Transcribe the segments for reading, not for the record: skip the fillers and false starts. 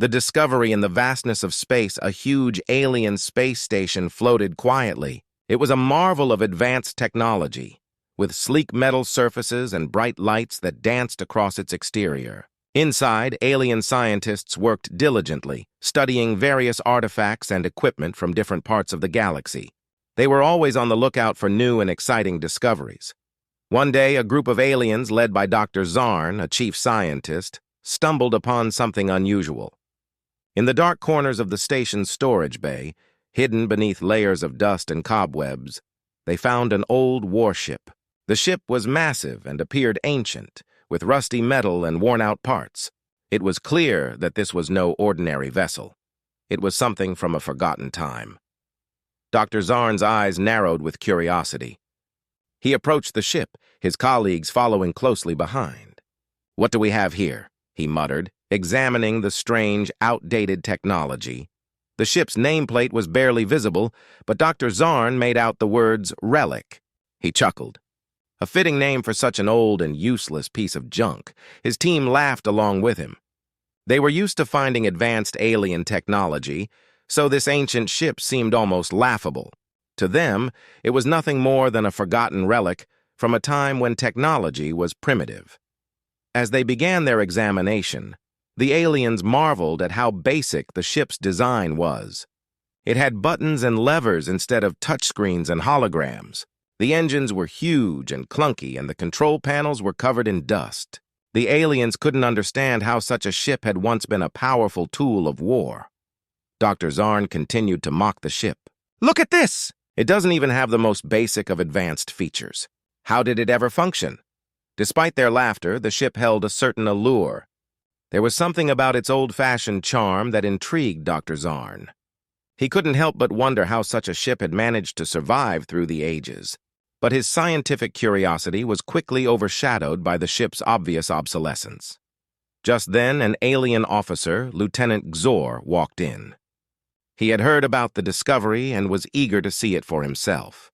The discovery in the vastness of space, a huge alien space station floated quietly. It was a marvel of advanced technology, with sleek metal surfaces and bright lights that danced across its exterior. Inside, alien scientists worked diligently, studying various artifacts and equipment from different parts of the galaxy. They were always on the lookout for new and exciting discoveries. One day, a group of aliens led by Dr. Zarn, a chief scientist, stumbled upon something unusual. In the dark corners of the station's storage bay, hidden beneath layers of dust and cobwebs, they found an old warship. The ship was massive and appeared ancient, with rusty metal and worn-out parts. It was clear that this was no ordinary vessel. It was something from a forgotten time. Dr. Zarn's eyes narrowed with curiosity. He approached the ship, his colleagues following closely behind. "What do we have here?" he muttered, examining the strange, outdated technology. The ship's nameplate was barely visible, but Dr. Zarn made out the words "Relic." He chuckled. A fitting name for such an old and useless piece of junk. His team laughed along with him. They were used to finding advanced alien technology, so this ancient ship seemed almost laughable. To them, it was nothing more than a forgotten relic from a time when technology was primitive. As they began their examination, the aliens marveled at how basic the ship's design was. It had buttons and levers instead of touchscreens and holograms. The engines were huge and clunky, and the control panels were covered in dust. The aliens couldn't understand how such a ship had once been a powerful tool of war. Dr. Zarn continued to mock the ship. "Look at this! It doesn't even have the most basic of advanced features. How did it ever function?" Despite their laughter, the ship held a certain allure. There was something about its old-fashioned charm that intrigued Dr. Zarn. He couldn't help but wonder how such a ship had managed to survive through the ages. But his scientific curiosity was quickly overshadowed by the ship's obvious obsolescence. Just then, an alien officer, Lieutenant Xor, walked in. He had heard about the discovery and was eager to see it for himself.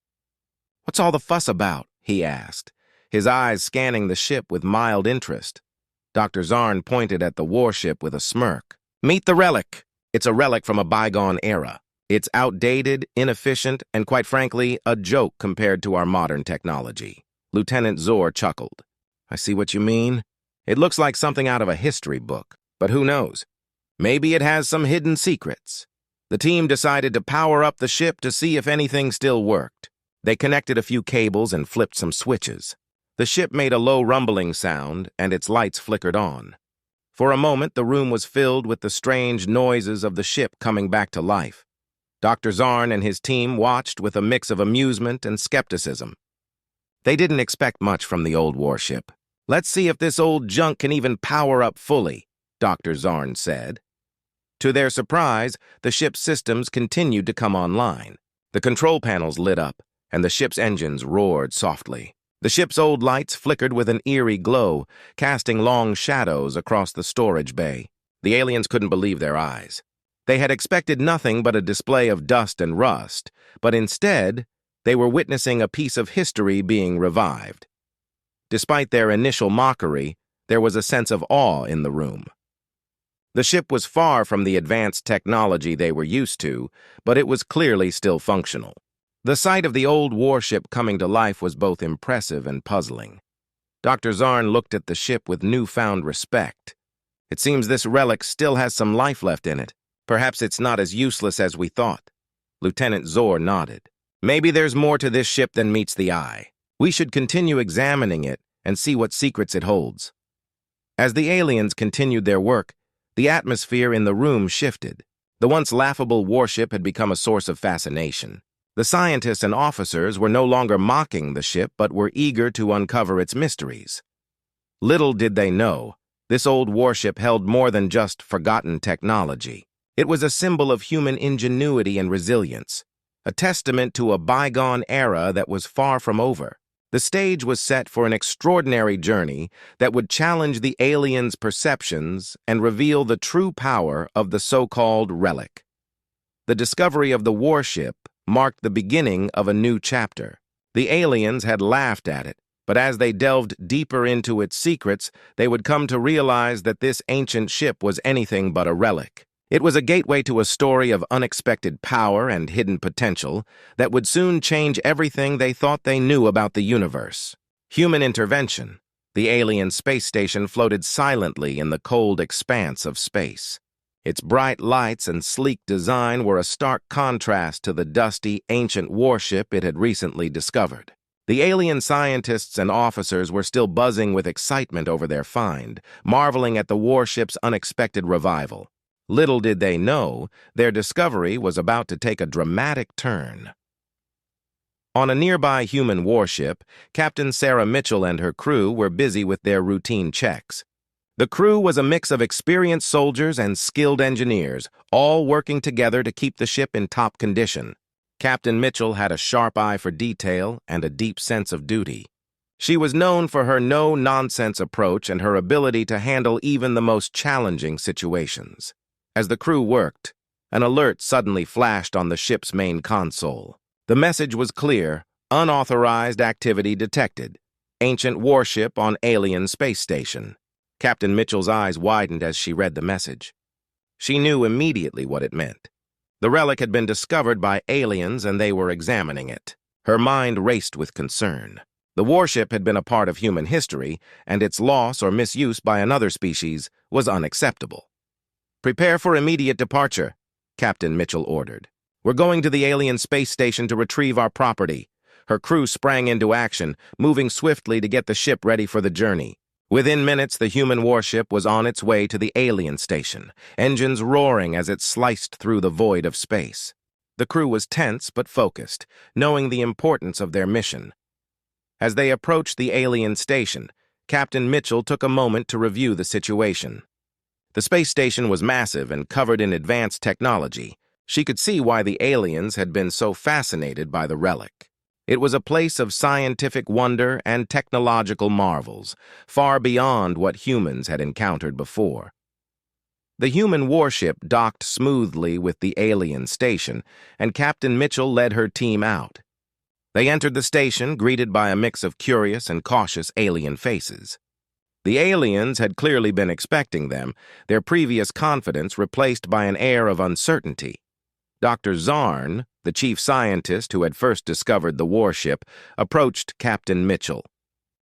"What's all the fuss about?" he asked, his eyes scanning the ship with mild interest. Dr. Zarn pointed at the warship with a smirk. "Meet the relic. It's a relic from a bygone era. It's outdated, inefficient, and quite frankly, a joke compared to our modern technology." Lieutenant Xor chuckled. "I see what you mean. It looks like something out of a history book, but who knows? Maybe it has some hidden secrets." The team decided to power up the ship to see if anything still worked. They connected a few cables and flipped some switches. The ship made a low rumbling sound, and its lights flickered on. For a moment, the room was filled with the strange noises of the ship coming back to life. Dr. Zarn and his team watched with a mix of amusement and skepticism. They didn't expect much from the old warship. "Let's see if this old junk can even power up fully," Dr. Zarn said. To their surprise, the ship's systems continued to come online. The control panels lit up, and the ship's engines roared softly. The ship's old lights flickered with an eerie glow, casting long shadows across the storage bay. The aliens couldn't believe their eyes. They had expected nothing but a display of dust and rust, but instead, they were witnessing a piece of history being revived. Despite their initial mockery, there was a sense of awe in the room. The ship was far from the advanced technology they were used to, but it was clearly still functional. The sight of the old warship coming to life was both impressive and puzzling. Dr. Zarn looked at the ship with newfound respect. "It seems this relic still has some life left in it. Perhaps it's not as useless as we thought." Lieutenant Xor nodded. "Maybe there's more to this ship than meets the eye. We should continue examining it and see what secrets it holds." As the aliens continued their work, the atmosphere in the room shifted. The once laughable warship had become a source of fascination. The scientists and officers were no longer mocking the ship, but were eager to uncover its mysteries. Little did they know, this old warship held more than just forgotten technology. It was a symbol of human ingenuity and resilience, a testament to a bygone era that was far from over. The stage was set for an extraordinary journey that would challenge the aliens' perceptions and reveal the true power of the so-called relic. The discovery of the warship marked the beginning of a new chapter. The aliens had laughed at it, But as they delved deeper into its secrets, they would come to realize that this ancient ship was anything but a relic. It was a gateway to a story of unexpected power and hidden potential that would soon change everything they thought they knew about the universe. Human intervention. The alien space station floated silently in the cold expanse of space. Its bright lights and sleek design were a stark contrast to the dusty, ancient warship it had recently discovered. The alien scientists and officers were still buzzing with excitement over their find, marveling at the warship's unexpected revival. Little did they know, their discovery was about to take a dramatic turn. On a nearby human warship, Captain Sarah Mitchell and her crew were busy with their routine checks. The crew was a mix of experienced soldiers and skilled engineers, all working together to keep the ship in top condition. Captain Mitchell had a sharp eye for detail and a deep sense of duty. She was known for her no-nonsense approach and her ability to handle even the most challenging situations. As the crew worked, an alert suddenly flashed on the ship's main console. The message was clear: unauthorized activity detected. Ancient warship on alien space station. Captain Mitchell's eyes widened as she read the message. She knew immediately what it meant. The relic had been discovered by aliens and they were examining it. Her mind raced with concern. The warship had been a part of human history, and its loss or misuse by another species was unacceptable. "Prepare for immediate departure," Captain Mitchell ordered. "We're going to the alien space station to retrieve our property." Her crew sprang into action, moving swiftly to get the ship ready for the journey. Within minutes, the human warship was on its way to the alien station, engines roaring as it sliced through the void of space. The crew was tense but focused, knowing the importance of their mission. As they approached the alien station, Captain Mitchell took a moment to review the situation. The space station was massive and covered in advanced technology. She could see why the aliens had been so fascinated by the relic. It was a place of scientific wonder and technological marvels, far beyond what humans had encountered before. The human warship docked smoothly with the alien station, and Captain Mitchell led her team out. They entered the station, greeted by a mix of curious and cautious alien faces. The aliens had clearly been expecting them, their previous confidence replaced by an air of uncertainty. Dr. Zarn, the chief scientist who had first discovered the warship, approached Captain Mitchell.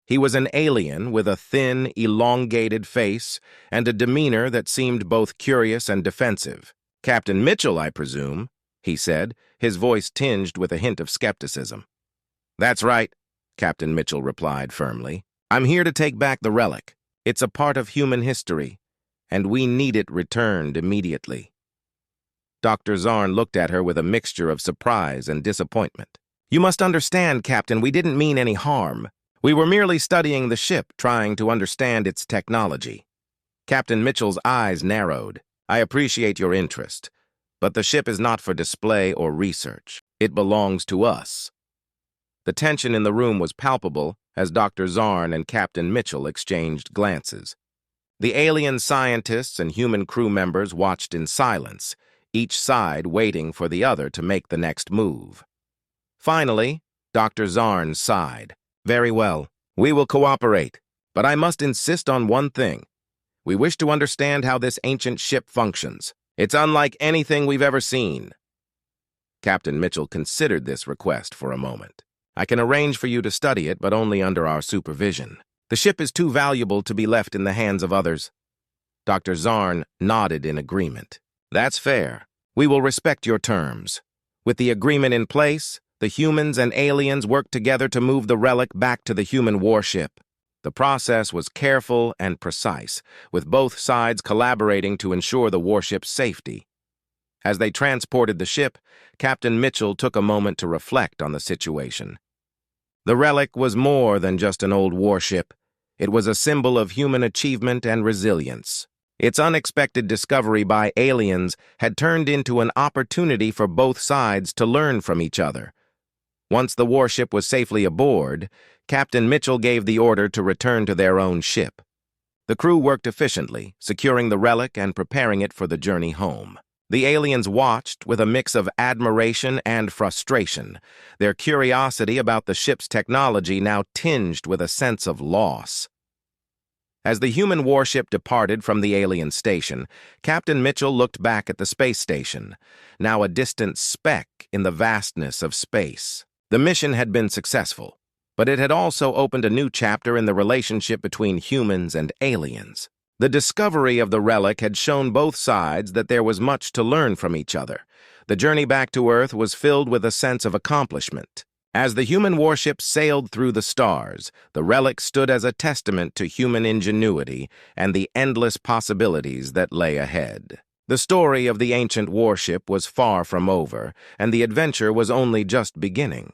He was an alien with a thin, elongated face and a demeanor that seemed both curious and defensive. "Captain Mitchell, I presume," he said, his voice tinged with a hint of skepticism. "That's right," Captain Mitchell replied firmly. "I'm here to take back the relic. It's a part of human history, and we need it returned immediately." Dr. Zarn looked at her with a mixture of surprise and disappointment. "You must understand, Captain, we didn't mean any harm. We were merely studying the ship, trying to understand its technology." Captain Mitchell's eyes narrowed. "I appreciate your interest, but the ship is not for display or research. It belongs to us." The tension in the room was palpable as Dr. Zarn and Captain Mitchell exchanged glances. The alien scientists and human crew members watched in silence, each side waiting for the other to make the next move. Finally, Dr. Zarn sighed. "Very well, we will cooperate, but I must insist on one thing. We wish to understand how this ancient ship functions. It's unlike anything we've ever seen." Captain Mitchell considered this request for a moment. "I can arrange for you to study it, but only under our supervision. The ship is too valuable to be left in the hands of others." Dr. Zarn nodded in agreement. "That's fair. We will respect your terms. With the agreement in place, the humans and aliens worked together to move the relic back to the human warship. The process was careful and precise, with both sides collaborating to ensure the warship's safety. As they transported the ship, Captain Mitchell took a moment to reflect on the situation. The relic was more than just an old warship. It was a symbol of human achievement and resilience. Its unexpected discovery by aliens had turned into an opportunity for both sides to learn from each other. Once the warship was safely aboard, Captain Mitchell gave the order to return to their own ship. The crew worked efficiently, securing the relic and preparing it for the journey home. The aliens watched with a mix of admiration and frustration, their curiosity about the ship's technology now tinged with a sense of loss. As the human warship departed from the alien station, Captain Mitchell looked back at the space station, now a distant speck in the vastness of space. The mission had been successful, but it had also opened a new chapter in the relationship between humans and aliens. The discovery of the relic had shown both sides that there was much to learn from each other. The journey back to Earth was filled with a sense of accomplishment. As the human warship sailed through the stars, the relic stood as a testament to human ingenuity and the endless possibilities that lay ahead. The story of the ancient warship was far from over, and the adventure was only just beginning.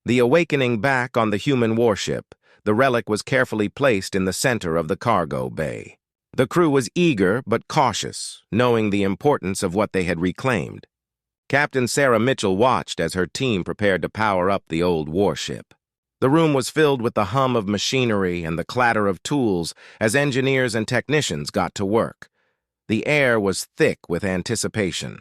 The awakening back on the human warship, the relic was carefully placed in the center of the cargo bay. The crew was eager but cautious, knowing the importance of what they had reclaimed. Captain Sarah Mitchell watched as her team prepared to power up the old warship. The room was filled with the hum of machinery and the clatter of tools as engineers and technicians got to work. The air was thick with anticipation.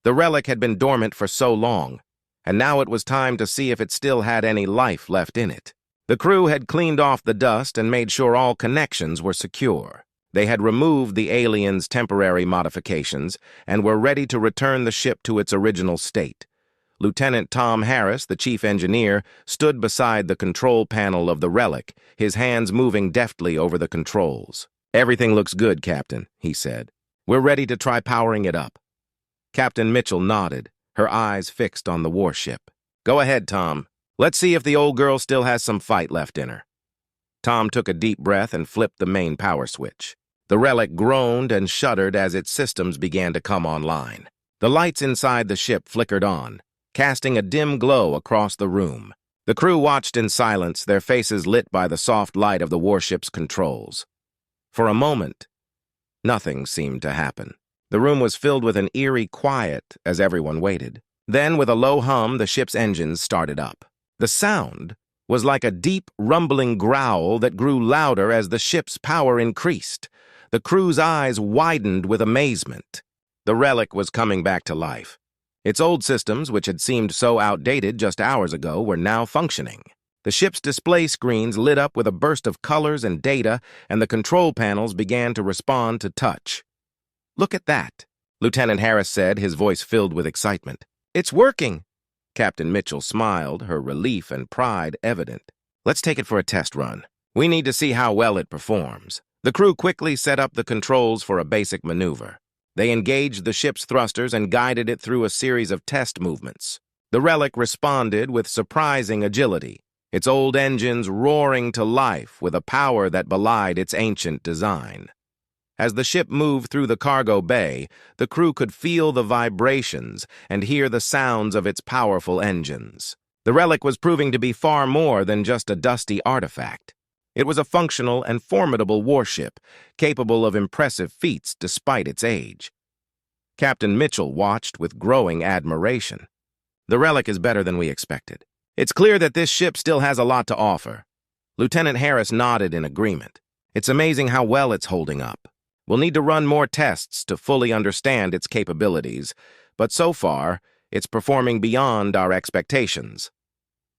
The relic had been dormant for so long, and now it was time to see if it still had any life left in it. The crew had cleaned off the dust and made sure all connections were secure. They had removed the aliens' temporary modifications and were ready to return the ship to its original state. Lieutenant Tom Harris, the chief engineer, stood beside the control panel of the relic, his hands moving deftly over the controls. "Everything looks good, Captain," he said. "We're ready to try powering it up." Captain Mitchell nodded, her eyes fixed on the warship. "Go ahead, Tom. Let's see if the old girl still has some fight left in her." Tom took a deep breath and flipped the main power switch. The relic groaned and shuddered as its systems began to come online. The lights inside the ship flickered on, casting a dim glow across the room. The crew watched in silence, their faces lit by the soft light of the warship's controls. For a moment, nothing seemed to happen. The room was filled with an eerie quiet as everyone waited. Then, with a low hum, the ship's engines started up. The sound was like a deep, rumbling growl that grew louder as the ship's power increased. The crew's eyes widened with amazement. The relic was coming back to life. Its old systems, which had seemed so outdated just hours ago, were now functioning. The ship's display screens lit up with a burst of colors and data, and the control panels began to respond to touch. "Look at that," Lieutenant Harris said, his voice filled with excitement. "It's working." Captain Mitchell smiled, her relief and pride evident. "Let's take it for a test run. We need to see how well it performs." The crew quickly set up the controls for a basic maneuver. They engaged the ship's thrusters and guided it through a series of test movements. The relic responded with surprising agility, its old engines roaring to life with a power that belied its ancient design. As the ship moved through the cargo bay, the crew could feel the vibrations and hear the sounds of its powerful engines. The relic was proving to be far more than just a dusty artifact. It was a functional and formidable warship, capable of impressive feats despite its age. Captain Mitchell watched with growing admiration. "The relic is better than we expected. It's clear that this ship still has a lot to offer." Lieutenant Harris nodded in agreement. "It's amazing how well it's holding up. We'll need to run more tests to fully understand its capabilities, but so far, it's performing beyond our expectations."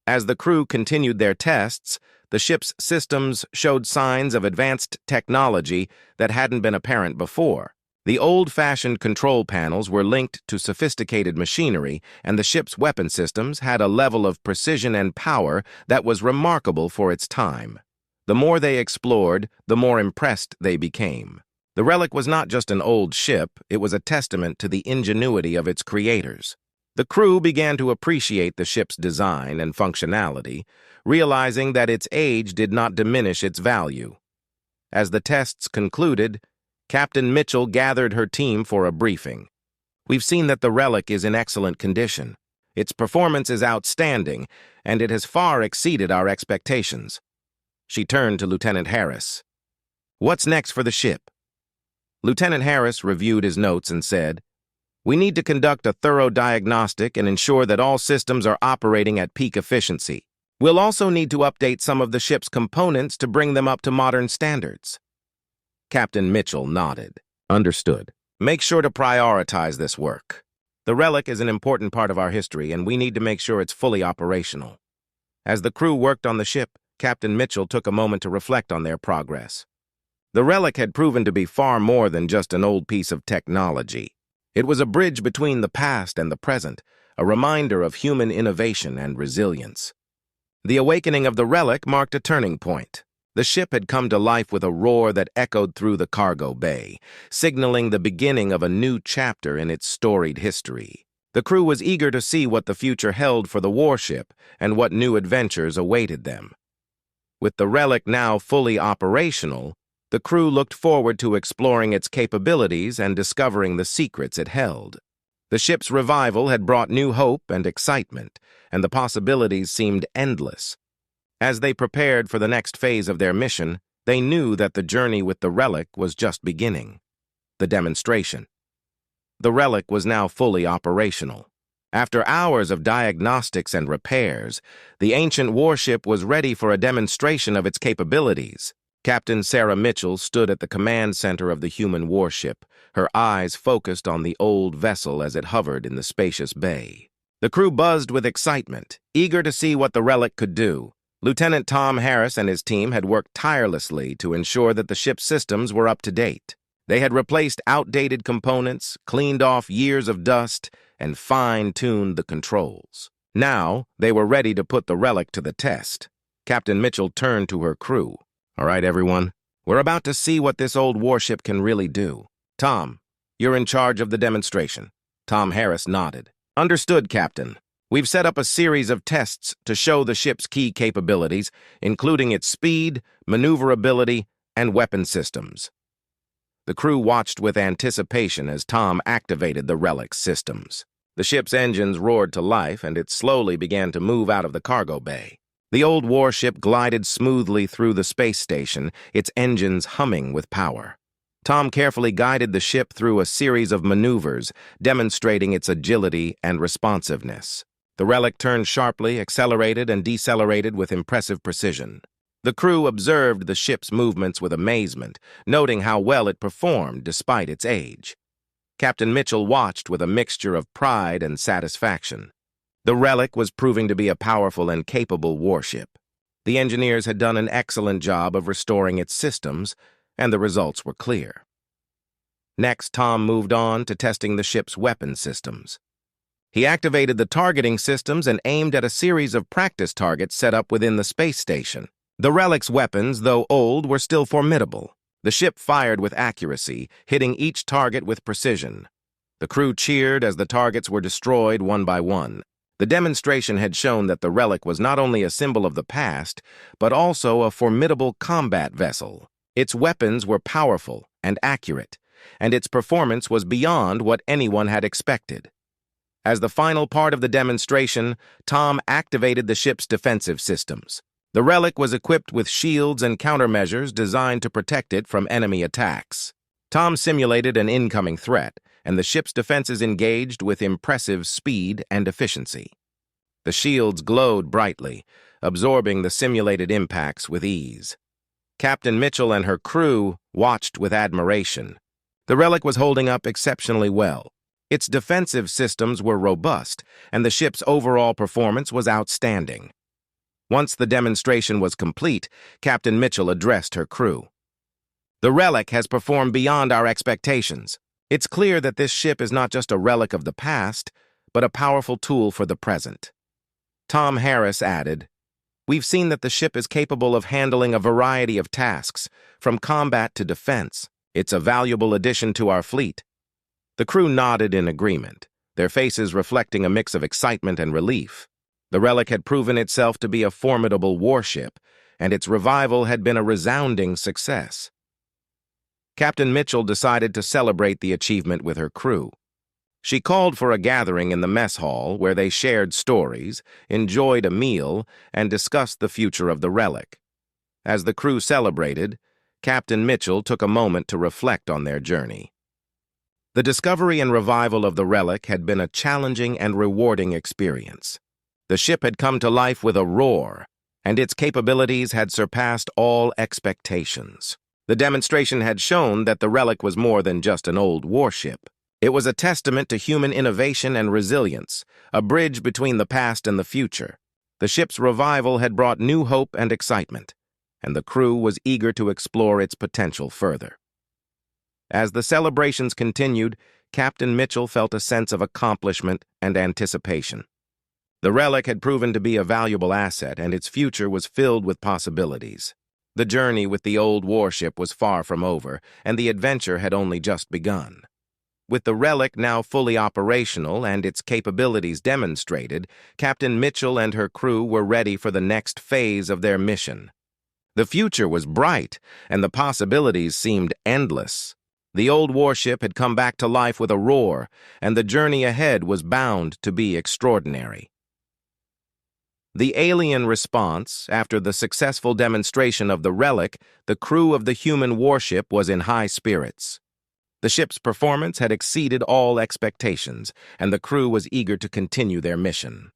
As the crew continued their tests, the ship's systems showed signs of advanced technology that hadn't been apparent before. The old-fashioned control panels were linked to sophisticated machinery, and the ship's weapon systems had a level of precision and power that was remarkable for its time. The more they explored, the more impressed they became. The relic was not just an old ship, it was a testament to the ingenuity of its creators. The crew began to appreciate the ship's design and functionality, realizing that its age did not diminish its value. As the tests concluded, Captain Mitchell gathered her team for a briefing. "We've seen that the relic is in excellent condition. Its performance is outstanding, and it has far exceeded our expectations." She turned to Lieutenant Harris. "What's next for the ship?" Lieutenant Harris reviewed his notes and said, "We need to conduct a thorough diagnostic and ensure that all systems are operating at peak efficiency. We'll also need to update some of the ship's components to bring them up to modern standards." Captain Mitchell nodded. "Understood. Make sure to prioritize this work. The relic is an important part of our history, and we need to make sure it's fully operational. As the crew worked on the ship, Captain Mitchell took a moment to reflect on their progress. The relic had proven to be far more than just an old piece of technology. It was a bridge between the past and the present, a reminder of human innovation and resilience. The awakening of the relic marked a turning point. The ship had come to life with a roar that echoed through the cargo bay, signaling the beginning of a new chapter in its storied history. The crew was eager to see what the future held for the warship and what new adventures awaited them. With the relic now fully operational, the crew looked forward to exploring its capabilities and discovering the secrets it held. The ship's revival had brought new hope and excitement, and the possibilities seemed endless. As they prepared for the next phase of their mission, they knew that the journey with the relic was just beginning. The demonstration. The relic was now fully operational. After hours of diagnostics and repairs, the ancient warship was ready for a demonstration of its capabilities. Captain Sarah Mitchell stood at the command center of the human warship, her eyes focused on the old vessel as it hovered in the spacious bay. The crew buzzed with excitement, eager to see what the relic could do. Lieutenant Tom Harris and his team had worked tirelessly to ensure that the ship's systems were up to date. They had replaced outdated components, cleaned off years of dust, and fine-tuned the controls. Now, they were ready to put the relic to the test. Captain Mitchell turned to her crew. "All right, everyone. We're about to see what this old warship can really do. Tom, you're in charge of the demonstration." Tom Harris nodded. "Understood, Captain. We've set up a series of tests to show the ship's key capabilities, including its speed, maneuverability, and weapon systems." The crew watched with anticipation as Tom activated the relic's systems. The ship's engines roared to life, and it slowly began to move out of the cargo bay. The old warship glided smoothly through the space station, its engines humming with power. Tom carefully guided the ship through a series of maneuvers, demonstrating its agility and responsiveness. The relic turned sharply, accelerated, and decelerated with impressive precision. The crew observed the ship's movements with amazement, noting how well it performed despite its age. Captain Mitchell watched with a mixture of pride and satisfaction. The relic was proving to be a powerful and capable warship. The engineers had done an excellent job of restoring its systems, and the results were clear. Next, Tom moved on to testing the ship's weapon systems. He activated the targeting systems and aimed at a series of practice targets set up within the space station. The relic's weapons, though old, were still formidable. The ship fired with accuracy, hitting each target with precision. The crew cheered as the targets were destroyed one by one. The demonstration had shown that the relic was not only a symbol of the past, but also a formidable combat vessel. Its weapons were powerful and accurate, and its performance was beyond what anyone had expected. As the final part of the demonstration, Tom activated the ship's defensive systems. The relic was equipped with shields and countermeasures designed to protect it from enemy attacks. Tom simulated an incoming threat, and the ship's defenses engaged with impressive speed and efficiency. The shields glowed brightly, absorbing the simulated impacts with ease. Captain Mitchell and her crew watched with admiration. The relic was holding up exceptionally well. Its defensive systems were robust, and the ship's overall performance was outstanding. Once the demonstration was complete, Captain Mitchell addressed her crew. "The relic has performed beyond our expectations. It's clear that this ship is not just a relic of the past, but a powerful tool for the present." Tom Harris added, "We've seen that the ship is capable of handling a variety of tasks, from combat to defense. It's a valuable addition to our fleet." The crew nodded in agreement, their faces reflecting a mix of excitement and relief. The relic had proven itself to be a formidable warship, and its revival had been a resounding success. Captain Mitchell decided to celebrate the achievement with her crew. She called for a gathering in the mess hall where they shared stories, enjoyed a meal, and discussed the future of the relic. As the crew celebrated, Captain Mitchell took a moment to reflect on their journey. The discovery and revival of the relic had been a challenging and rewarding experience. The ship had come to life with a roar, and its capabilities had surpassed all expectations. The demonstration had shown that the relic was more than just an old warship. It was a testament to human innovation and resilience, a bridge between the past and the future. The ship's revival had brought new hope and excitement, and the crew was eager to explore its potential further. As the celebrations continued, Captain Mitchell felt a sense of accomplishment and anticipation. The relic had proven to be a valuable asset, and its future was filled with possibilities. The journey with the old warship was far from over, and the adventure had only just begun. With the relic now fully operational and its capabilities demonstrated, Captain Mitchell and her crew were ready for the next phase of their mission. The future was bright, and the possibilities seemed endless. The old warship had come back to life with a roar, and the journey ahead was bound to be extraordinary. The alien response, after the successful demonstration of the relic, the crew of the human warship was in high spirits. The ship's performance had exceeded all expectations, and the crew was eager to continue their mission.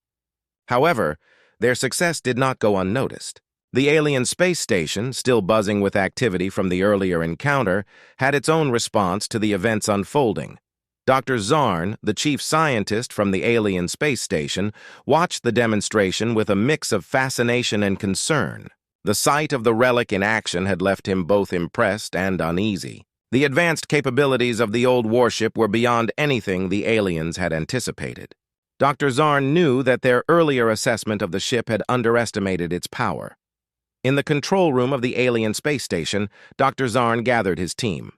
However, their success did not go unnoticed. The alien space station, still buzzing with activity from the earlier encounter, had its own response to the events unfolding. Dr. Zarn, the chief scientist from the alien space station, watched the demonstration with a mix of fascination and concern. The sight of the relic in action had left him both impressed and uneasy. The advanced capabilities of the old warship were beyond anything the aliens had anticipated. Dr. Zarn knew that their earlier assessment of the ship had underestimated its power. In the control room of the alien space station, Dr. Zarn gathered his team.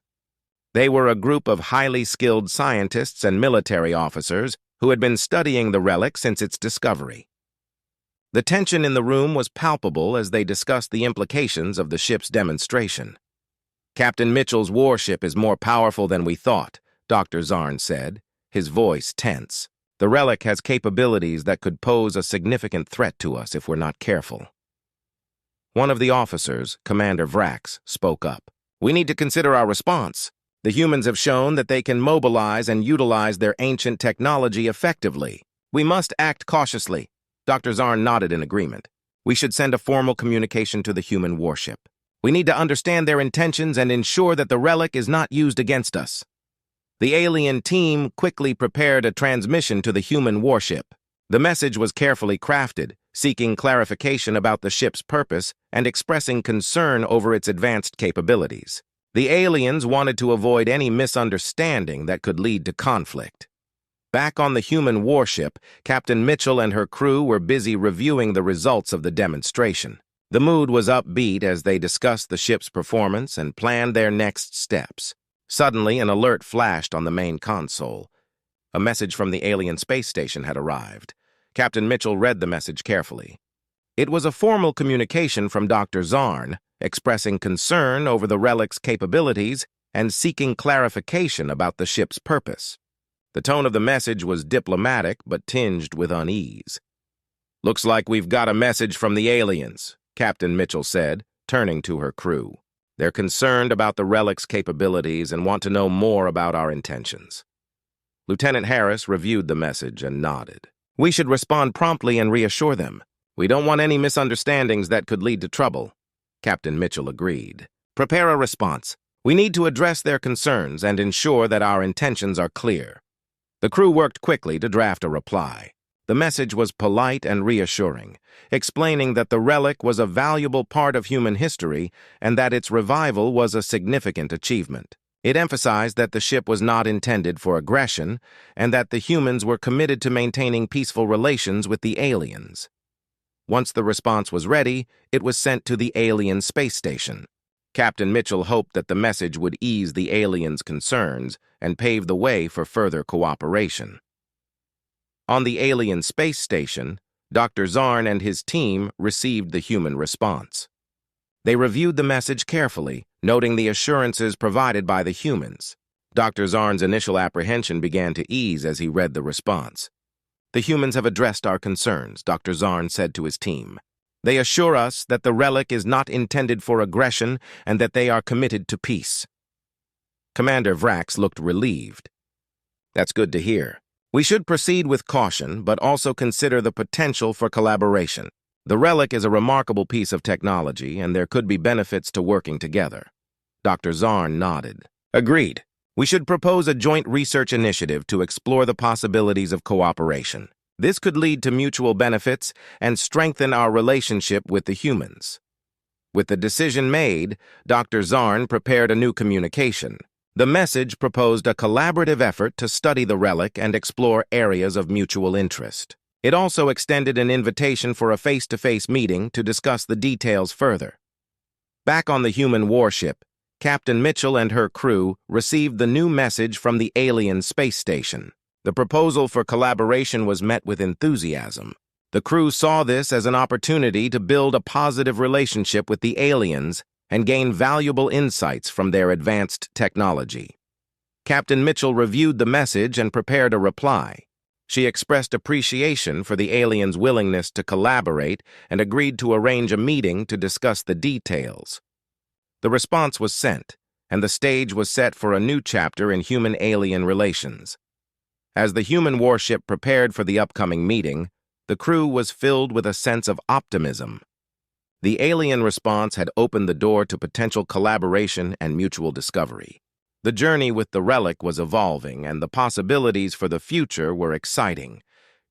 They were a group of highly skilled scientists and military officers who had been studying the relic since its discovery. The tension in the room was palpable as they discussed the implications of the ship's demonstration. "Captain Mitchell's warship is more powerful than we thought," Dr. Zarn said, his voice tense. "The relic has capabilities that could pose a significant threat to us if we're not careful." One of the officers, Commander Vrax, spoke up. "We need to consider our response. The humans have shown that they can mobilize and utilize their ancient technology effectively. We must act cautiously." Dr. Zarn nodded in agreement. "We should send a formal communication to the human warship. We need to understand their intentions and ensure that the relic is not used against us." The alien team quickly prepared a transmission to the human warship. The message was carefully crafted, seeking clarification about the ship's purpose and expressing concern over its advanced capabilities. The aliens wanted to avoid any misunderstanding that could lead to conflict. Back on the human warship, Captain Mitchell and her crew were busy reviewing the results of the demonstration. The mood was upbeat as they discussed the ship's performance and planned their next steps. Suddenly, an alert flashed on the main console. A message from the alien space station had arrived. Captain Mitchell read the message carefully. It was a formal communication from Dr. Zarn, expressing concern over the relic's capabilities and seeking clarification about the ship's purpose. The tone of the message was diplomatic but tinged with unease. "Looks like we've got a message from the aliens," Captain Mitchell said, turning to her crew. "They're concerned about the relic's capabilities and want to know more about our intentions." Lieutenant Harris reviewed the message and nodded. "We should respond promptly and reassure them. We don't want any misunderstandings that could lead to trouble." Captain Mitchell agreed. "Prepare a response. We need to address their concerns and ensure that our intentions are clear." The crew worked quickly to draft a reply. The message was polite and reassuring, explaining that the relic was a valuable part of human history and that its revival was a significant achievement. It emphasized that the ship was not intended for aggression and that the humans were committed to maintaining peaceful relations with the aliens. Once the response was ready, it was sent to the alien space station. Captain Mitchell hoped that the message would ease the aliens' concerns and pave the way for further cooperation. On the alien space station, Dr. Zarn and his team received the human response. They reviewed the message carefully, noting the assurances provided by the humans. Dr. Zarn's initial apprehension began to ease as he read the response. "The humans have addressed our concerns," Dr. Zarn said to his team. "They assure us that the relic is not intended for aggression and that they are committed to peace." Commander Vrax looked relieved. "That's good to hear. We should proceed with caution, but also consider the potential for collaboration. The relic is a remarkable piece of technology, and there could be benefits to working together." Dr. Zarn nodded. Agreed. We should propose a joint research initiative to explore the possibilities of cooperation. This could lead to mutual benefits and strengthen our relationship with the humans. With the decision made, Dr. Zarn prepared a new communication. The message proposed a collaborative effort to study the relic and explore areas of mutual interest. It also extended an invitation for a face-to-face meeting to discuss the details further. Back on the human warship, Captain Mitchell and her crew received the new message from the alien space station. The proposal for collaboration was met with enthusiasm. The crew saw this as an opportunity to build a positive relationship with the aliens and gain valuable insights from their advanced technology. Captain Mitchell reviewed the message and prepared a reply. She expressed appreciation for the aliens' willingness to collaborate and agreed to arrange a meeting to discuss the details. The response was sent, and the stage was set for a new chapter in human-alien relations. As the human warship prepared for the upcoming meeting, the crew was filled with a sense of optimism. The alien response had opened the door to potential collaboration and mutual discovery. The journey with the relic was evolving, and the possibilities for the future were exciting.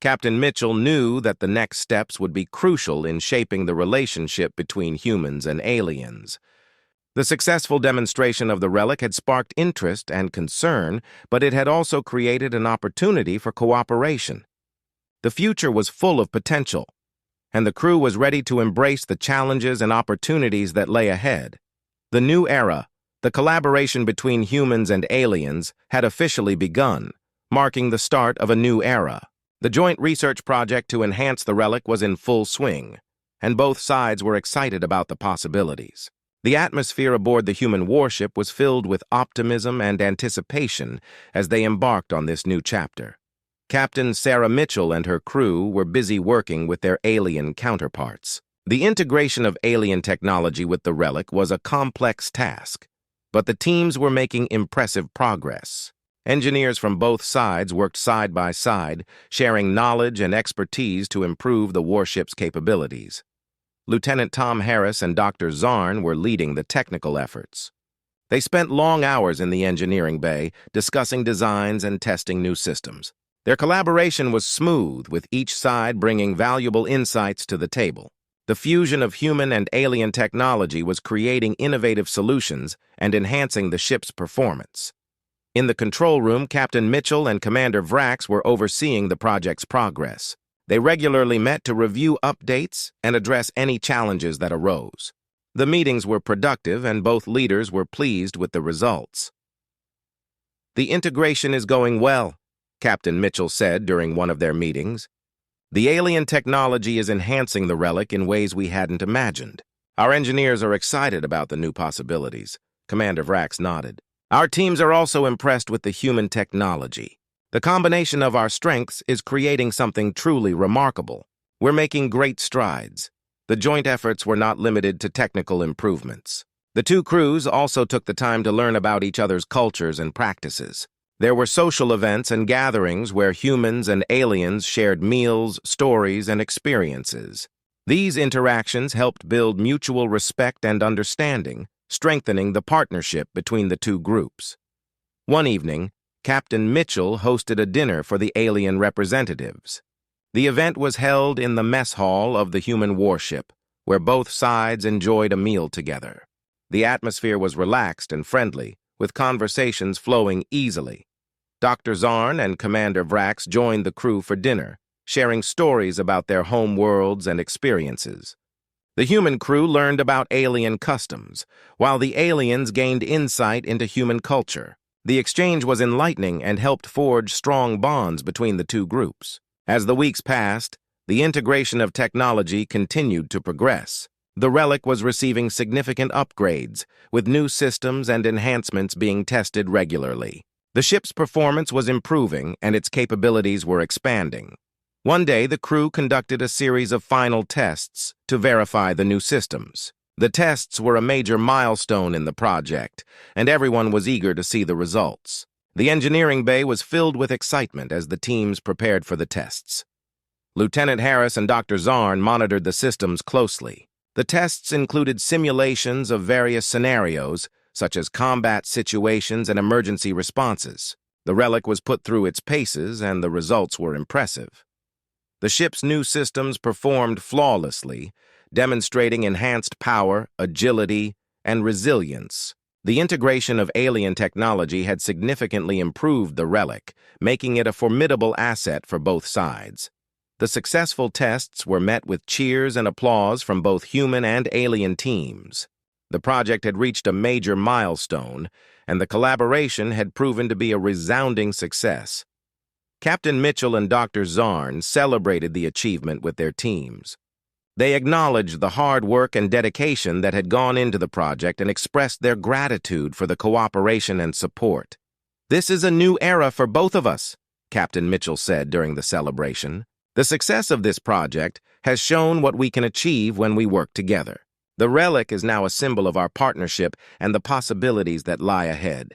Captain Mitchell knew that the next steps would be crucial in shaping the relationship between humans and aliens. The successful demonstration of the relic had sparked interest and concern, but it had also created an opportunity for cooperation. The future was full of potential, and the crew was ready to embrace the challenges and opportunities that lay ahead. The new era, the collaboration between humans and aliens, had officially begun, marking the start of a new era. The joint research project to enhance the relic was in full swing, and both sides were excited about the possibilities. The atmosphere aboard the human warship was filled with optimism and anticipation as they embarked on this new chapter. Captain Sarah Mitchell and her crew were busy working with their alien counterparts. The integration of alien technology with the relic was a complex task, but the teams were making impressive progress. Engineers from both sides worked side by side, sharing knowledge and expertise to improve the warship's capabilities. Lieutenant Tom Harris and Dr. Zarn were leading the technical efforts. They spent long hours in the engineering bay, discussing designs and testing new systems. Their collaboration was smooth, with each side bringing valuable insights to the table. The fusion of human and alien technology was creating innovative solutions and enhancing the ship's performance. In the control room, Captain Mitchell and Commander Vrax were overseeing the project's progress. They regularly met to review updates and address any challenges that arose. The meetings were productive, and both leaders were pleased with the results. "The integration is going well," Captain Mitchell said during one of their meetings. "The alien technology is enhancing the relic in ways we hadn't imagined. Our engineers are excited about the new possibilities." Commander Vrax nodded. "Our teams are also impressed with the human technology. The combination of our strengths is creating something truly remarkable. We're making great strides." The joint efforts were not limited to technical improvements. The two crews also took the time to learn about each other's cultures and practices. There were social events and gatherings where humans and aliens shared meals, stories, and experiences. These interactions helped build mutual respect and understanding, strengthening the partnership between the two groups. One evening, Captain Mitchell hosted a dinner for the alien representatives. The event was held in the mess hall of the human warship, where both sides enjoyed a meal together. The atmosphere was relaxed and friendly, with conversations flowing easily. Dr. Zarn and Commander Vrax joined the crew for dinner, sharing stories about their home worlds and experiences. The human crew learned about alien customs, while the aliens gained insight into human culture. The exchange was enlightening and helped forge strong bonds between the two groups. As the weeks passed, the integration of technology continued to progress. The relic was receiving significant upgrades, with new systems and enhancements being tested regularly. The ship's performance was improving and its capabilities were expanding. One day, the crew conducted a series of final tests to verify the new systems. The tests were a major milestone in the project, and everyone was eager to see the results. The engineering bay was filled with excitement as the teams prepared for the tests. Lieutenant Harris and Dr. Zarn monitored the systems closely. The tests included simulations of various scenarios, such as combat situations and emergency responses. The relic was put through its paces, and the results were impressive. The ship's new systems performed flawlessly, demonstrating enhanced power, agility, and resilience. The integration of alien technology had significantly improved the relic, making it a formidable asset for both sides. The successful tests were met with cheers and applause from both human and alien teams. The project had reached a major milestone, and the collaboration had proven to be a resounding success. Captain Mitchell and Dr. Zarn celebrated the achievement with their teams. They acknowledged the hard work and dedication that had gone into the project and expressed their gratitude for the cooperation and support. "This is a new era for both of us," Captain Mitchell said during the celebration. "The success of this project has shown what we can achieve when we work together. The relic is now a symbol of our partnership and the possibilities that lie ahead."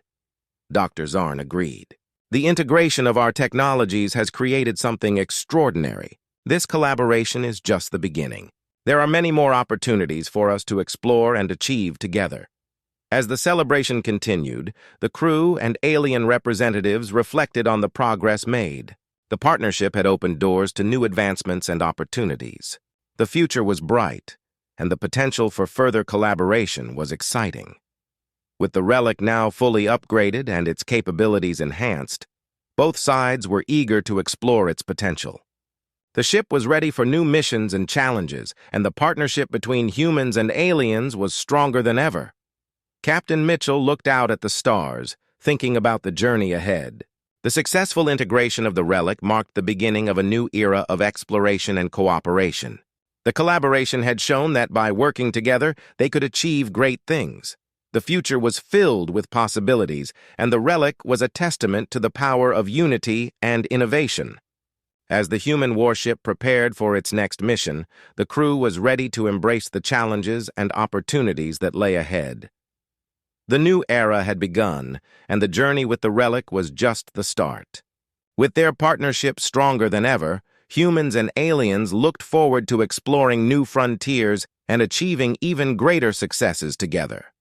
Dr. Zarn agreed. "The integration of our technologies has created something extraordinary. This collaboration is just the beginning. There are many more opportunities for us to explore and achieve together." As the celebration continued, the crew and alien representatives reflected on the progress made. The partnership had opened doors to new advancements and opportunities. The future was bright, and the potential for further collaboration was exciting. With the relic now fully upgraded and its capabilities enhanced, both sides were eager to explore its potential. The ship was ready for new missions and challenges, and the partnership between humans and aliens was stronger than ever. Captain Mitchell looked out at the stars, thinking about the journey ahead. The successful integration of the relic marked the beginning of a new era of exploration and cooperation. The collaboration had shown that by working together, they could achieve great things. The future was filled with possibilities, and the relic was a testament to the power of unity and innovation. As the human warship prepared for its next mission, the crew was ready to embrace the challenges and opportunities that lay ahead. The new era had begun, and the journey with the relic was just the start. With their partnership stronger than ever, humans and aliens looked forward to exploring new frontiers and achieving even greater successes together.